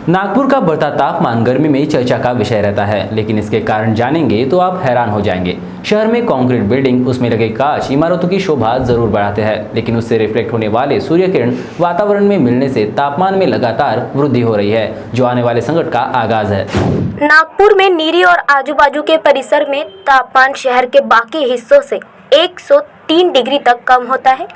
नागपुर का बढ़ता तापमान गर्मी में चर्चा का विषय रहता है, लेकिन इसके कारण जानेंगे तो आप हैरान हो जाएंगे। शहर में कंक्रीट बिल्डिंग, उसमें लगे कांच इमारतों की शोभा जरूर बढ़ाते हैं, लेकिन उससे रिफ्लेक्ट होने वाले सूर्य किरण वातावरण में मिलने से तापमान में लगातार वृद्धि हो रही है, जो आने वाले संकट का आगाज है। नागपुर में नीरी और आजू-बाजू के परिसर में तापमान शहर के बाकी हिस्सों से 103 डिग्री तक कम होता है।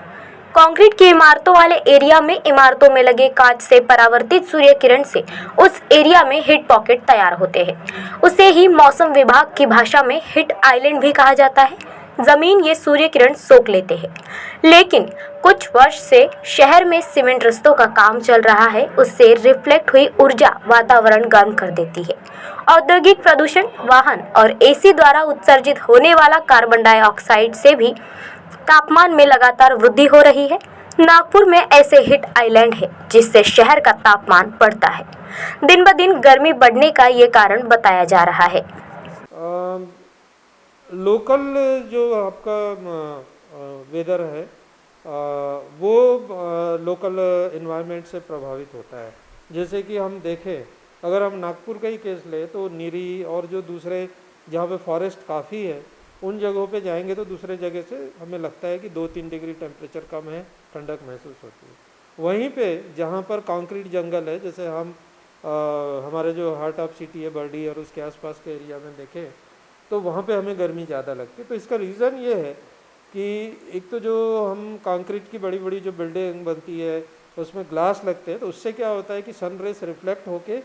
कंक्रीट की इमारतों वाले एरिया में इमारतों में लगे कांच से परावर्तित सूर्य किरण से उस एरिया में हीट पॉकेट तैयार होते हैं। उसे ही मौसम विभाग की भाषा में हीट आइलैंड भी कहा जाता है। जमीन ये सूर्य किरण सोख लेते हैं, लेकिन कुछ वर्ष से शहर में सीमेंट रस्तों का काम चल रहा है। उससे रिफ्लेक्ट हुई ऊर्जा वातावरण गर्म कर देती है। औद्योगिक प्रदूषण, वाहन और एसी द्वारा उत्सर्जित होने वाला कार्बन डाइऑक्साइड से भी तापमान में लगातार वृद्धि हो रही है। नागपुर में ऐसे हीट आइलैंड है, जिससे शहर का तापमान बढ़ता है। दिन ब दिन गर्मी बढ़ने का ये कारण बताया जा रहा है। लोकल जो आपका वेदर है वो लोकल इन्वायरमेंट से प्रभावित होता है। जैसे कि हम देखें, अगर हम नागपुर का ही केस ले तो नीरी और जो दूसरे जहाँ पे फॉरेस्ट काफ़ी है उन जगहों पे जाएंगे तो दूसरे जगह से हमें लगता है कि 2-3 डिग्री टेम्परेचर कम है, ठंडक महसूस होती है। वहीं पे जहाँ पर कंक्रीट जंगल है, जैसे हम हमारे जो हार्ट ऑफ सिटी है बर्डी और उसके आसपास के एरिया में देखें तो वहाँ पे हमें गर्मी ज़्यादा लगती है। तो इसका रीज़न ये है कि एक तो जो हम कंक्रीट की बड़ी बड़ी जो बिल्डिंग बनती है उसमें ग्लास लगते हैं, तो उससे क्या होता है कि सन रेस रिफ्लेक्ट होके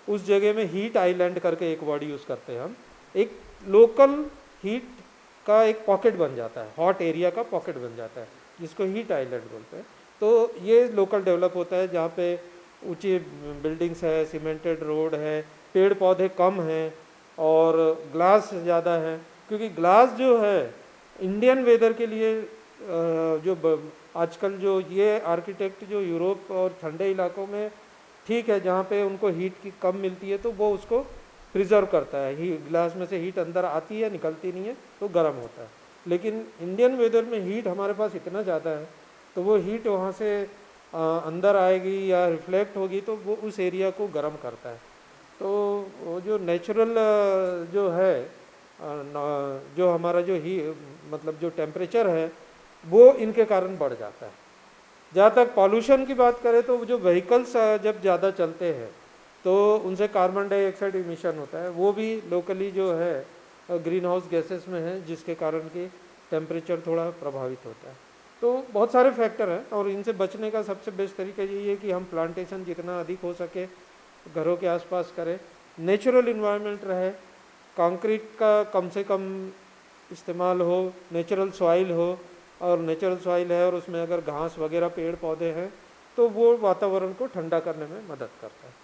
उस जगह में हीट आइलैंड करके एक वर्ड यूज़ करते हैं हम, एक लोकल हीट का एक पॉकेट बन जाता है, हॉट एरिया का पॉकेट बन जाता है, जिसको हीट आइलैंड बोलते हैं। तो ये लोकल डेवलप होता है जहाँ पे ऊंची बिल्डिंग्स है, सीमेंटेड रोड है, पेड़ पौधे कम हैं और ग्लास ज़्यादा है। क्योंकि ग्लास जो है इंडियन वेदर के लिए आजकल जो ये आर्किटेक्ट जो यूरोप और ठंडे इलाकों में ठीक है, जहाँ पे उनको हीट की कम मिलती है तो वो उसको प्रिजर्व करता है। ही ग्लास में से हीट अंदर आती है, निकलती नहीं है, तो गर्म होता है। लेकिन इंडियन वेदर में हीट हमारे पास इतना ज़्यादा है तो वो हीट वहाँ से अंदर आएगी या रिफ्लेक्ट होगी तो वो उस एरिया को गर्म करता है। तो वो जो नेचुरल जो है जो हमारा जो ही मतलब जो टेम्परेचर है वो इनके कारण बढ़ जाता है। जहाँ तक पॉल्यूशन की बात करें तो जो व्हीकल्स जब ज़्यादा चलते हैं तो उनसे कार्बन डाइऑक्साइड इमिशन होता है, वो भी लोकली जो है ग्रीन हाउस गैसेस में है, जिसके कारण कि टेम्परेचर थोड़ा प्रभावित होता है। तो बहुत सारे फैक्टर हैं और इनसे बचने का सबसे बेस्ट तरीका यही है कि हम प्लांटेशन जितना अधिक हो सके घरों के आसपास करें, नेचुरल इन्वायरमेंट रहे, कंक्रीट का कम से कम इस्तेमाल हो, नेचुरल सॉइल हो, और नेचुरल सॉइल है और उसमें अगर घास वगैरह पेड़ पौधे हैं तो वो वातावरण को ठंडा करने में मदद करता है।